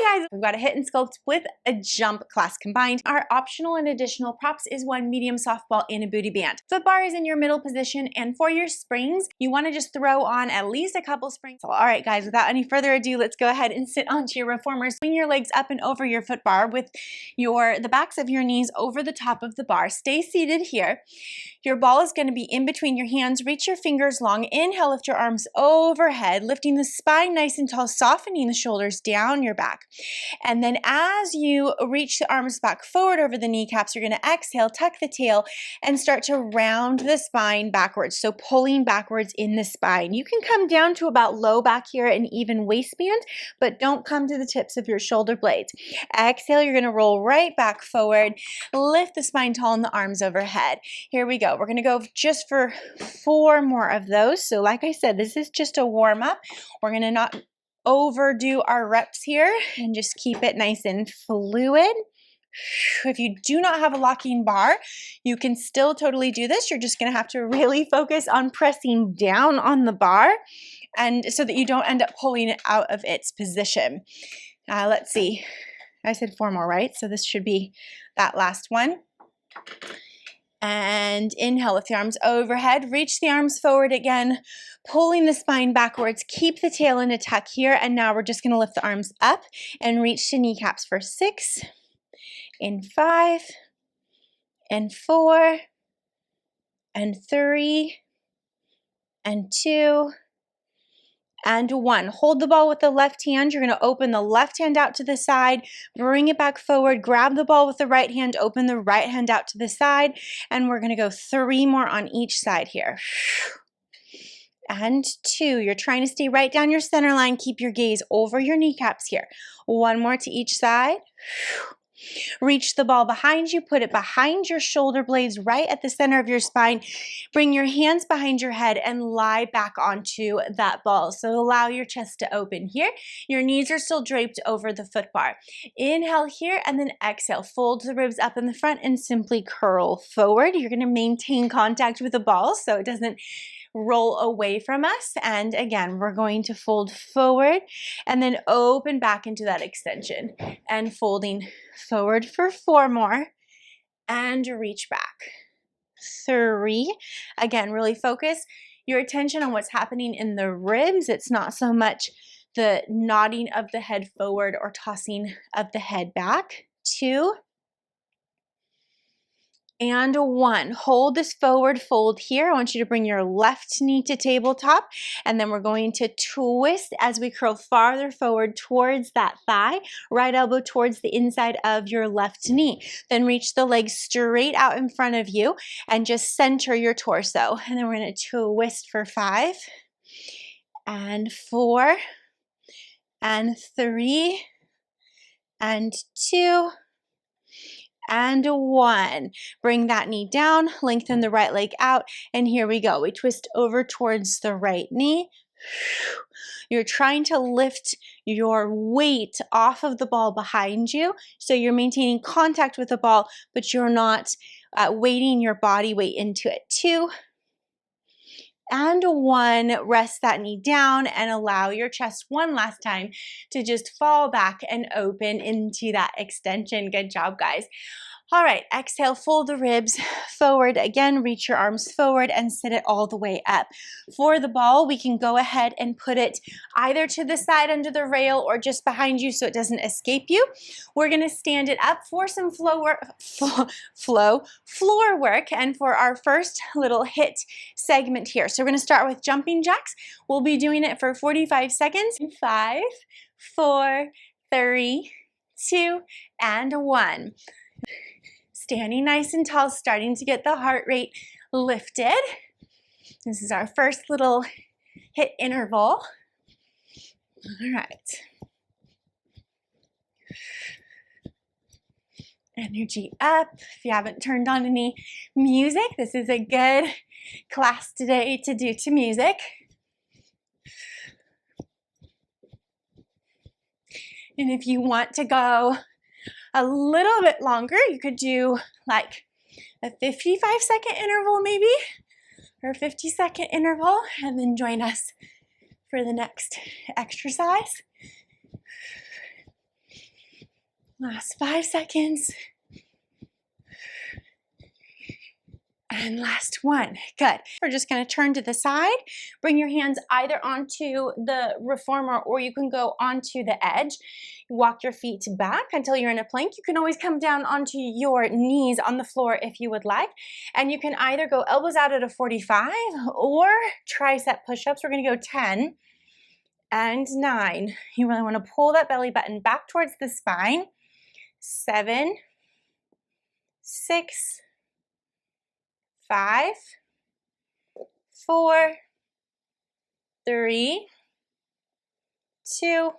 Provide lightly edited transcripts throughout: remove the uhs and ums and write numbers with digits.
Hey guys, we've got a HIIT and sculpt with a jump class combined. Our optional and additional props is one medium softball and a booty band. Foot bar is in your middle position, and for your springs, you want to just throw on at least a couple springs. So, all right guys, without any further ado, let's go ahead and sit onto your reformers. Swing your legs up and over your foot bar with the backs of your knees over the top of the bar. Stay seated here. Your ball is going to be in between your hands. Reach your fingers long. Inhale, lift your arms overhead, lifting the spine nice and tall, softening the shoulders down your back. And then as you reach the arms back forward over the kneecaps, you're going to exhale, tuck the tail, and start to round the spine backwards. So pulling backwards in the spine. You can come down to about low back here and even waistband, but don't come to the tips of your shoulder blades. Exhale, you're going to roll right back forward, lift the spine tall and the arms overhead. Here we go. We're going to go just for 4 more of those. So like I said, this is just a warm up. We're going to not overdo our reps here and just keep it nice and fluid. If you do not have a locking bar, you can still totally do this. You're just going to have to really focus on pressing down on the bar, and so that you don't end up pulling it out of its position. Let's see. I said 4 more, right? So this should be that last one. And inhale, lift the arms overhead, reach the arms forward again, pulling the spine backwards, keep the tail in a tuck here, and now we're just going to lift the arms up and reach to kneecaps for 6, and 5, and 4, and 3, and 2, and 1. Hold the ball with the left hand. You're going to open the left hand out to the side, bring it back forward, grab the ball with the right hand, open the right hand out to the side, and we're going to go 3 more on each side here. And 2. You're trying to stay right down your center line. Keep your gaze over your kneecaps here. 1 more to each side. Reach the ball behind you, put it behind your shoulder blades right at the center of your spine. Bring your hands behind your head and lie back onto that ball. So allow your chest to open here. Your knees are still draped over the foot bar. Inhale here and then exhale. Fold the ribs up in the front and simply curl forward. You're going to maintain contact with the ball so it doesn't roll away from us. And again, we're going to fold forward and then open back into that extension and folding forward for 4 more and reach back. 3. Again, really focus your attention on what's happening in the ribs. It's not so much the nodding of the head forward or tossing of the head back. 2. And 1. Hold this forward fold here. I want you to bring your left knee to tabletop, and then we're going to twist as we curl farther forward towards that thigh, right elbow towards the inside of your left knee. Then reach the legs straight out in front of you and just center your torso. And then we're going to twist for 5 and 4 and 3 and 2 and 1. Bring that knee down, lengthen the right leg out, and here we go. We twist over towards the right knee. You're trying to lift your weight off of the ball behind you, so you're maintaining contact with the ball, but you're not weighting your body weight into it. 2 and 1. Rest that knee down and allow your chest one last time to just fall back and open into that extension. Good job, guys. All right, exhale, fold the ribs forward. Again, reach your arms forward and sit it all the way up. For the ball, we can go ahead and put it either to the side under the rail or just behind you so it doesn't escape you. We're going to stand it up for some floor work and for our first little HIIT segment here. So we're going to start with jumping jacks. We'll be doing it for 45 seconds. 5, 4, 3, 2, and 1. Standing nice and tall, starting to get the heart rate lifted. This is our first little HIIT interval. All right. Energy up. If you haven't turned on any music, this is a good class today to do to music. And if you want to go a little bit longer, you could do like a 55-second interval maybe, or a 50-second interval, and then join us for the next exercise. Last 5 seconds. And last one. Good. We're just going to turn to the side. Bring your hands either onto the reformer or you can go onto the edge. Walk your feet back until you're in a plank. You can always come down onto your knees on the floor if you would like. And you can either go elbows out at a 45 or tricep push-ups. We're going to go 10 and 9. You really want to pull that belly button back towards the spine. 7, 6, 5, 4, 3, 2,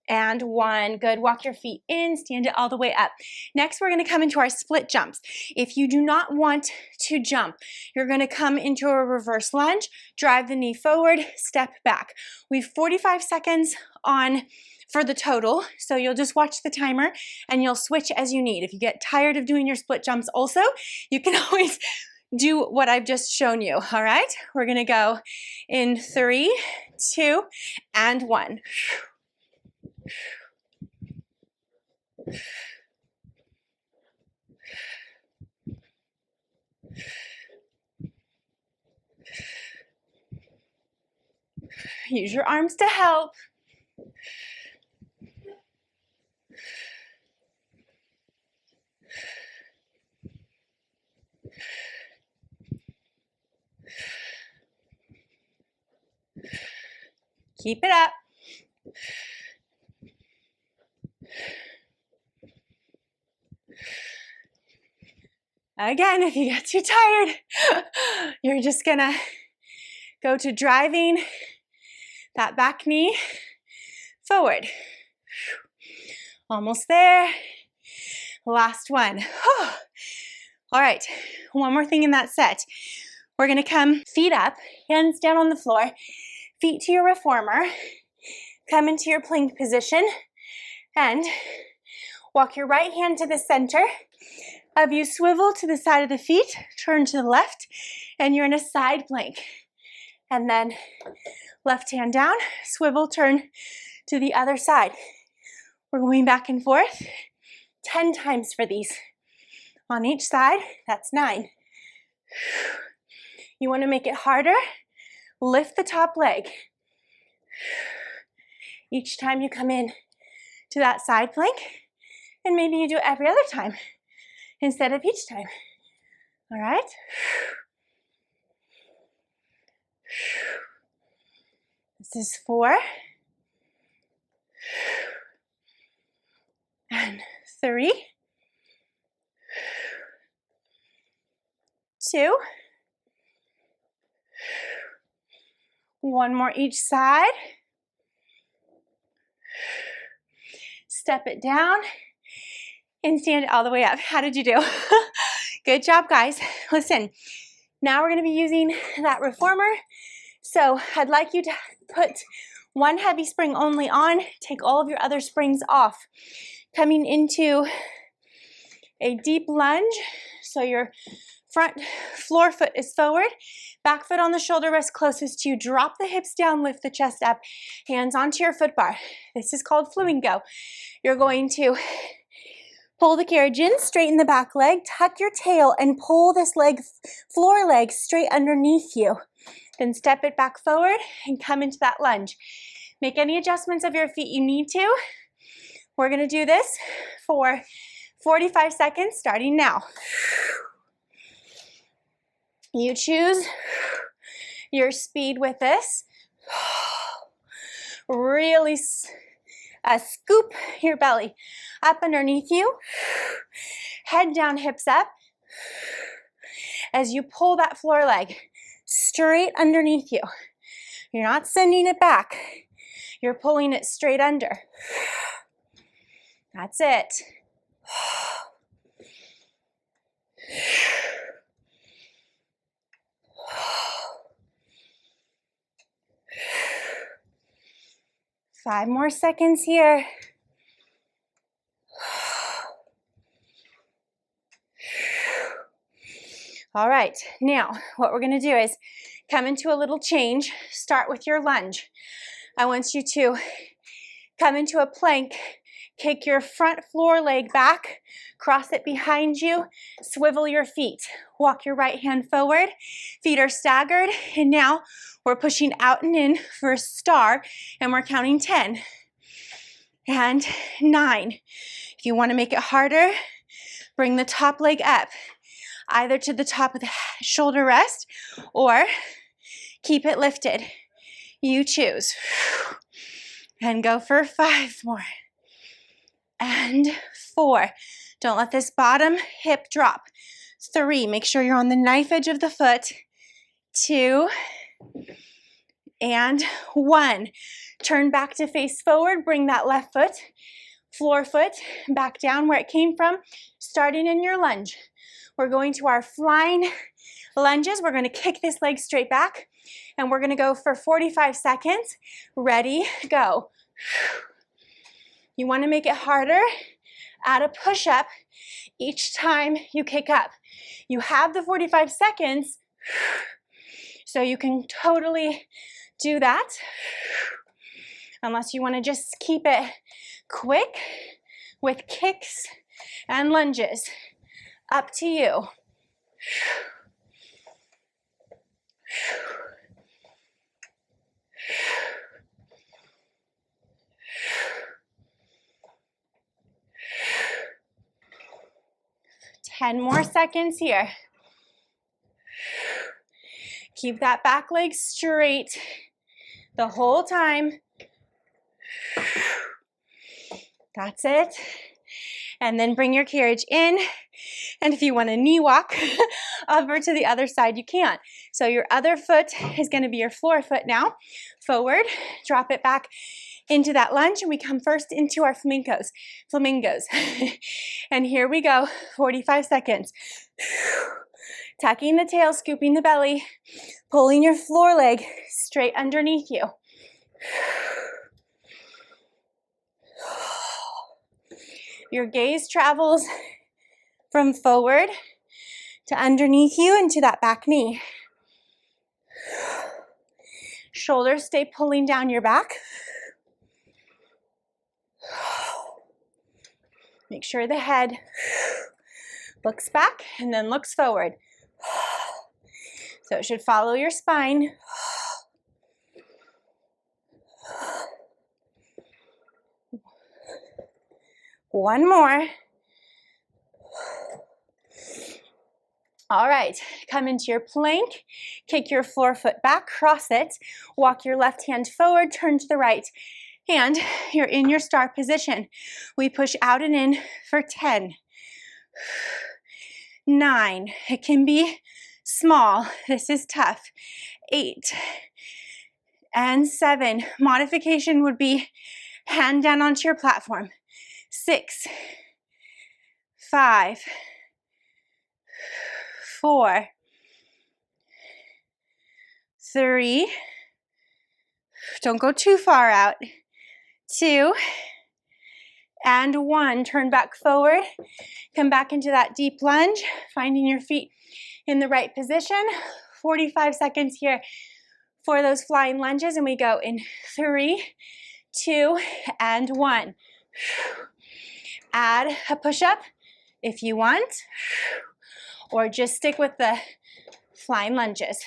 and 1. Good. Walk your feet in, stand it all the way up. Next, we're going to come into our split jumps. If you do not want to jump, you're going to come into a reverse lunge, drive the knee forward, step back. We have 45 seconds on for the total, so you'll just watch the timer and you'll switch as you need. If you get tired of doing your split jumps also, you can always do what I've just shown you, all right? We're gonna go in 3, 2, and 1. Use your arms to help. Keep it up. Again, if you get too tired, you're just gonna go to driving that back knee forward. Almost there. Last one. All right, one more thing in that set. We're gonna come feet up, hands down on the floor, feet to your reformer, come into your plank position, and walk your right hand to the center of you, swivel to the side of the feet, turn to the left, and you're in a side plank. And then left hand down, swivel, turn to the other side. We're going back and forth 10 times for these. On each side, that's 9. You want to make it harder, lift the top leg. Each time you come in to that side plank, and maybe you do it every other time instead of each time. All right? This is 4 and 3, 2, 1 more each side. Step it down and stand it all the way up. How did you do? Good job, guys. Listen, now we're going to be using that reformer. So I'd like you to put one heavy spring only on, take all of your other springs off. Coming into a deep lunge, so your front floor foot is forward, back foot on the shoulder rest closest to you. Drop the hips down, lift the chest up, hands onto your foot bar. This is called flamingo. You're going to pull the carriage in, straighten the back leg, tuck your tail, and pull this leg, floor leg, straight underneath you. Then step it back forward and come into that lunge. Make any adjustments of your feet you need to. We're gonna do this for 45 seconds, starting now. You choose your speed with this. Really scoop your belly up underneath you. Head down, hips up. As you pull that floor leg straight underneath you. You're not sending it back. You're pulling it straight under. That's it. 5 more seconds here. All right, now what we're gonna do is come into a little change. Start with your lunge. I want you to Come into a plank. Kick your front floor leg back, cross it behind you, swivel your feet. Walk your right hand forward, feet are staggered, and now we're pushing out and in for a star, and we're counting 10 and 9. If you want to make it harder, bring the top leg up, either to the top of the shoulder rest or keep it lifted. You choose. And go for 5 more. And 4. Don't let this bottom hip drop. 3. Make sure you're on the knife edge of the foot. 2. And 1. Turn back to face forward. Bring that left foot, floor foot, back down where it came from, starting in your lunge. We're going to our flying lunges. We're going to kick this leg straight back, and we're going to go for 45 seconds. Ready, go. You want to make it harder. Add a push-up each time you kick up. You have the 45 seconds, so you can totally do that, unless you want to just keep it quick with kicks and lunges. Up to you. 10 more seconds here. Keep that back leg straight the whole time. That's it. And then bring your carriage in. And if you want to knee walk over to the other side, you can. So your other foot is going to be your floor foot now. Forward, drop it back into that lunge, and we come first into our flamingos. And here we go, 45 seconds. Tucking the tail, scooping the belly, pulling your floor leg straight underneath you. Your gaze travels from forward to underneath you into that back knee. Shoulders stay pulling down your back. Make sure the head looks back and then looks forward. So it should follow your spine. One more. All right, come into your plank, kick your floor foot back, cross it, walk your left hand forward, turn to the right, and you're in your star position. We push out and in for 10, 9, it can be small, this is tough, 8, and 7. Modification would be hand down onto your platform. 6, 5, 4, 3, don't go too far out, 2, and 1. Turn back forward, come back into that deep lunge, finding your feet in the right position. 45 seconds here for those flying lunges, and we go in 3, 2, and 1. Add a push-up if you want, or just stick with the flying lunges.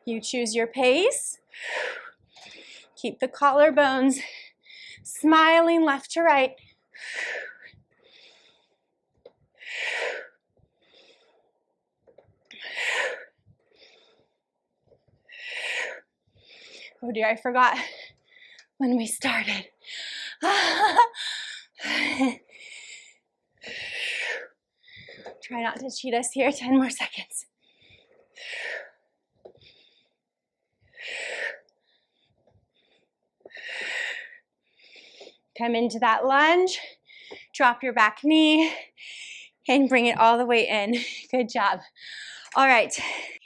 You choose your pace. Keep the collarbones smiling left to right. Oh dear, I forgot when we started. Try not to cheat us here. 10 more seconds. Come into that lunge, drop your back knee, and bring it all the way in. Good job. All right,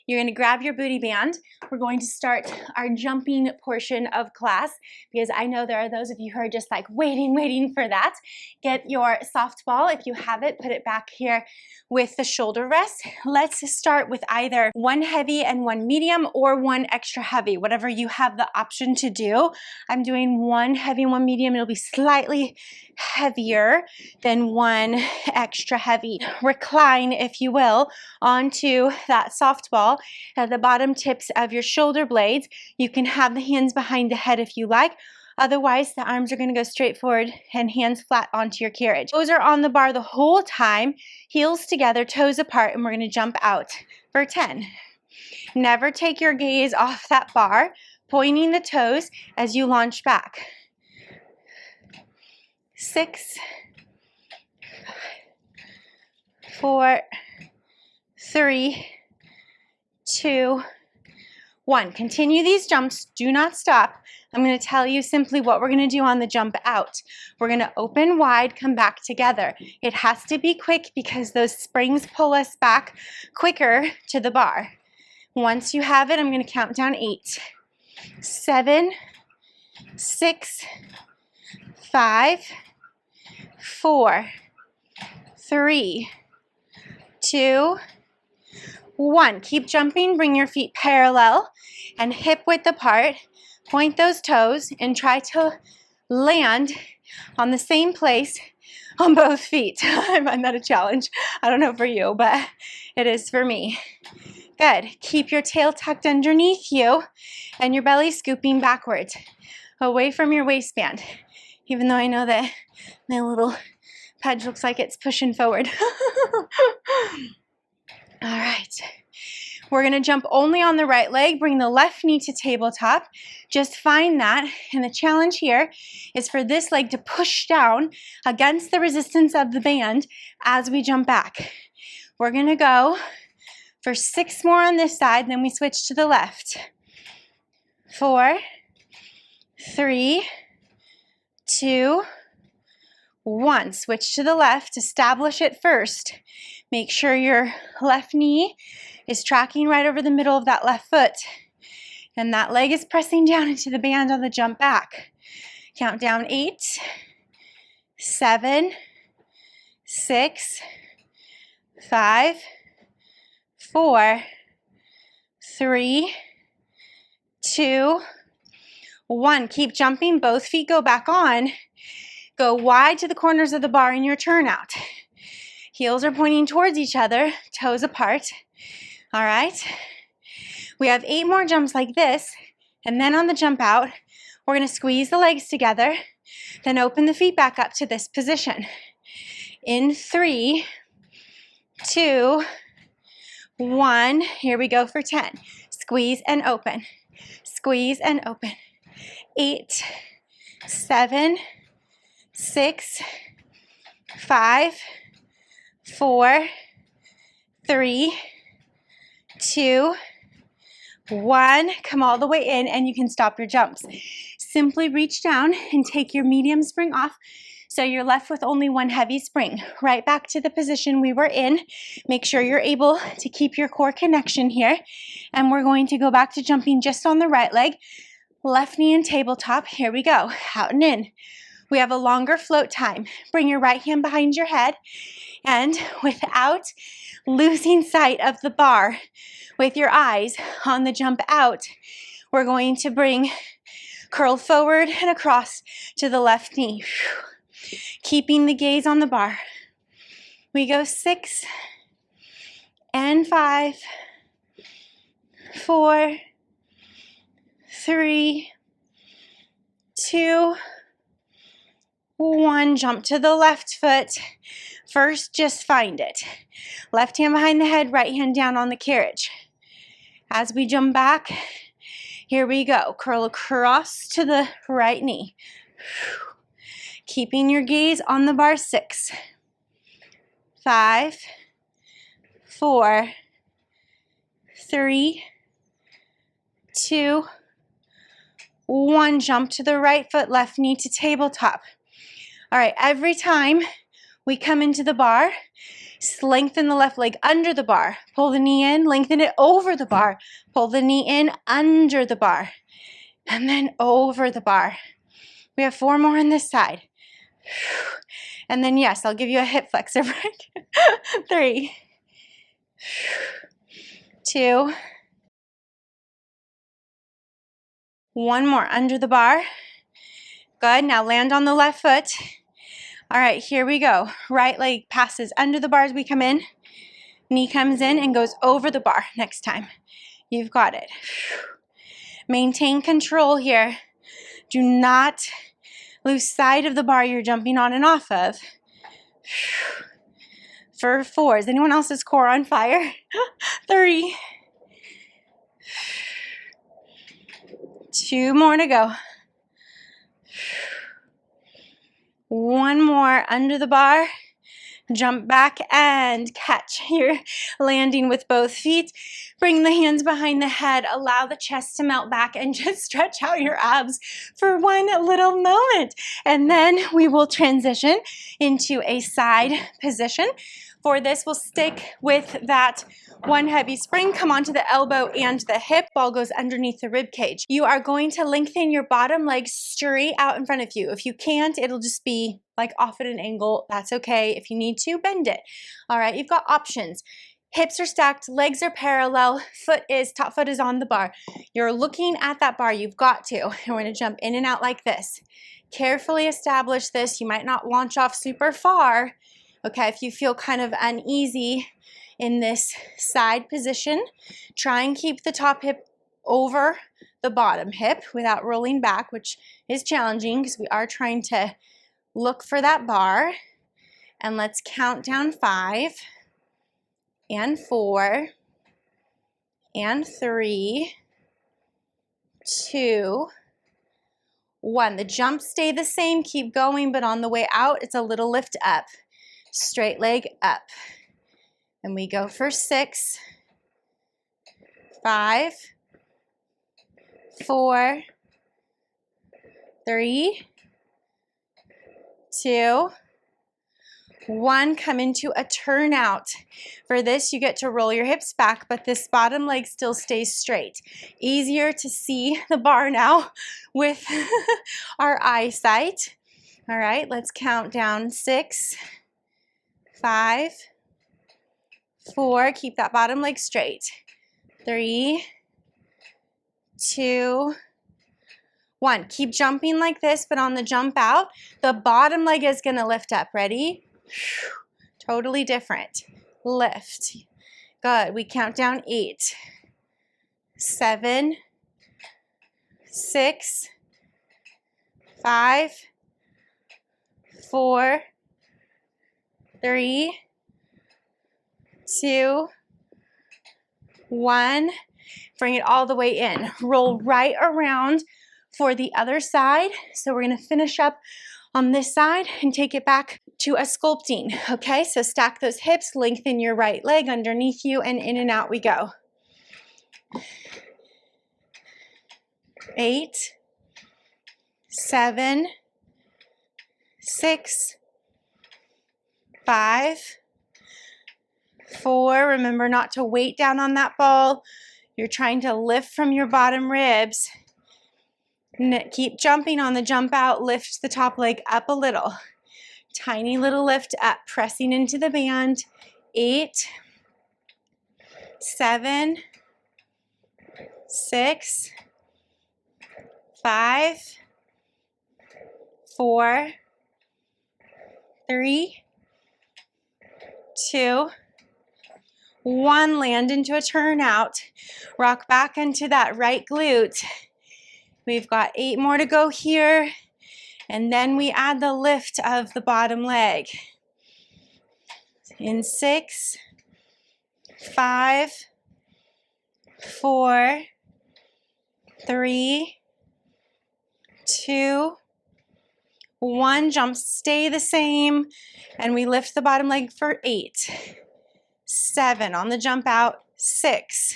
you're gonna grab your booty band we're going to start our jumping portion of class because I know there are those of you who are just like waiting for that. Get your softball, if you have it, put it back here with the shoulder rest. Let's start with either one heavy and one medium or one extra heavy, whatever you have the option to do. I'm doing one heavy and one medium. It'll be slightly heavier than one extra heavy. Recline, if you will, onto that softball at the bottom tips of your shoulder blades. You can have the hands behind the head if you like. Otherwise, the arms are going to go straight forward and hands flat onto your carriage. Toes are on the bar the whole time, heels together, toes apart, and we're going to jump out for 10. Never take your gaze off that bar, pointing the toes as you launch back. 6, 4, 3, 2, 1. Continue these jumps. Do not stop. I'm going to tell you simply what we're going to do on the jump out. We're going to open wide, come back together. It has to be quick because those springs pull us back quicker to the bar. Once you have it, I'm going to count down 8, 7, 6, 5, 4, 3, 2, 1. Keep jumping. Bring your feet parallel and hip width apart. Point those toes and try to land on the same place on both feet. I find that a challenge. I don't know for you, but it is for me. Good. Keep your tail tucked underneath you and your belly scooping backwards, away from your waistband. Even though I know that my little pudge looks like it's pushing forward. All right. We're going to jump only on the right leg. Bring the left knee to tabletop. Just find that. And the challenge here is for this leg to push down against the resistance of the band as we jump back. We're going to go for 6 more on this side, then we switch to the left. 4, 3, 2, 1. Switch to the left. Establish it first. Make sure your left knee is tracking right over the middle of that left foot. And that leg is pressing down into the band on the jump back. Count down 8, 7, 6, 5, 4, 3, 2, 1. Keep jumping. Both feet go back on. Go wide to the corners of the bar in your turnout. Heels are pointing towards each other, toes apart. All right. We have 8 more jumps like this, and then on the jump out, we're going to squeeze the legs together, then open the feet back up to this position. In 3, 2, 1. Here we go for 10. Squeeze and open. Squeeze and open. 8, 7, 6, 5, 4, 3, 2, 1. Come all the way in and you can stop your jumps. Simply reach down and take your medium spring off so you're left with only one heavy spring. Right back to the position we were in. Make sure you're able to keep your core connection here. And we're going to go back to jumping just on the right leg. Left knee and tabletop. Here we go. Out and in. We have a longer float time. Bring your right hand behind your head. And without losing sight of the bar, with your eyes on the jump out, we're going to bring curl forward and across to the left knee. Keeping the gaze on the bar. We go 6 and 5, 4, 3, 2, 1. Jump to the left foot. First, just find it. Left hand behind the head, right hand down on the carriage. As we jump back, here we go. Curl across to the right knee. Keeping your gaze on the bar. 6, 5, 4, 3, 2, 1. Jump to the right foot, left knee to tabletop. All right, every time we come into the bar, Lengthen the left leg under the bar. Pull the knee in, lengthen it over the bar. Pull the knee in, under the bar. And then over the bar. We have 4 more on this side. And then yes, I'll give you a hip flexor break. 3, 2, 1 more under the bar. Good, now land on the left foot. All right, here we go. Right leg passes under the bar as we come in. Knee comes in and goes over the bar next time. You've got it. Maintain control here. Do not lose sight of the bar you're jumping on and off of. For 4, is anyone else's core on fire? 3, 2 more to go. 1 more under the bar. Jump back and catch. You're landing with both feet. Bring the hands behind the head. Allow the chest to melt back and just stretch out your abs for 1 little moment. And then we will transition into a side position. For this, we'll stick with that 1 heavy spring. Come onto the elbow and the hip. Ball goes underneath the rib cage. You are going to lengthen your bottom leg straight out in front of you. If you can't, it'll just be like off at an angle. That's okay. If you need to, bend it. All right, you've got options. Hips are stacked, legs are parallel, top foot is on the bar. You're looking at that bar, you've got to. And we're gonna jump in and out like this. Carefully establish this. You might not launch off super far. Okay, if you feel kind of uneasy in this side position, try and keep the top hip over the bottom hip without rolling back, which is challenging because we are trying to look for that bar. And let's count down 5 and 4 and 3, 2, 1. The jumps stay the same, keep going, but on the way out, it's a little lift up. Straight leg up. And we go for 6, 5, 4, 3, 2, 1. Come into a turnout. For this, you get to roll your hips back, but this bottom leg still stays straight. Easier to see the bar now with our eyesight. All right, let's count down 6, 5, 4, keep that bottom leg straight. 3, 2, 1. Keep jumping like this, but on the jump out, the bottom leg is gonna lift up. Ready? Totally different. Lift. Good. We count down 8, 7, 6, 5, 4, 3, 2, 1. Bring it all the way in. Roll right around for the other side. So we're going to finish up on this side and take it back to a sculpting. Okay, so stack those hips, lengthen your right leg underneath you, and in and out we go. 8, 7, 6, 5, 4. Remember not to weight down on that ball. You're trying to lift from your bottom ribs. Keep jumping on the jump out. Lift the top leg up a little. Tiny little lift up, pressing into the band. 8, 7, 6, 5, 4, 3, 2, 1. Land into a turnout. Rock back into that right glute. We've got 8 more to go here. And then we add the lift of the bottom leg. In 6, 5, 4, 3, 2, 1. Jumps stay the same. And we lift the bottom leg for 8, 7. On the jump out, 6,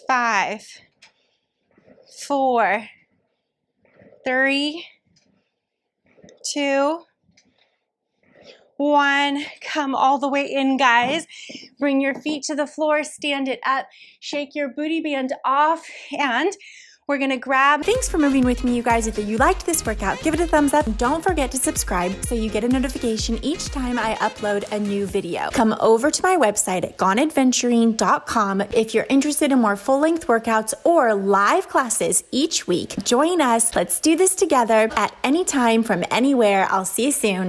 5, 4, 3, 2, 1. Come all the way in, guys. Bring your feet to the floor, stand it up, shake your booty band off, and we're gonna grab. Thanks for moving with me, you guys. If you liked this workout, give it a thumbs up. Don't forget to subscribe so you get a notification each time I upload a new video. Come over to my website at goneadventuring.com if you're interested in more full-length workouts or live classes each week. Join us. Let's do this together at any time from anywhere. I'll see you soon.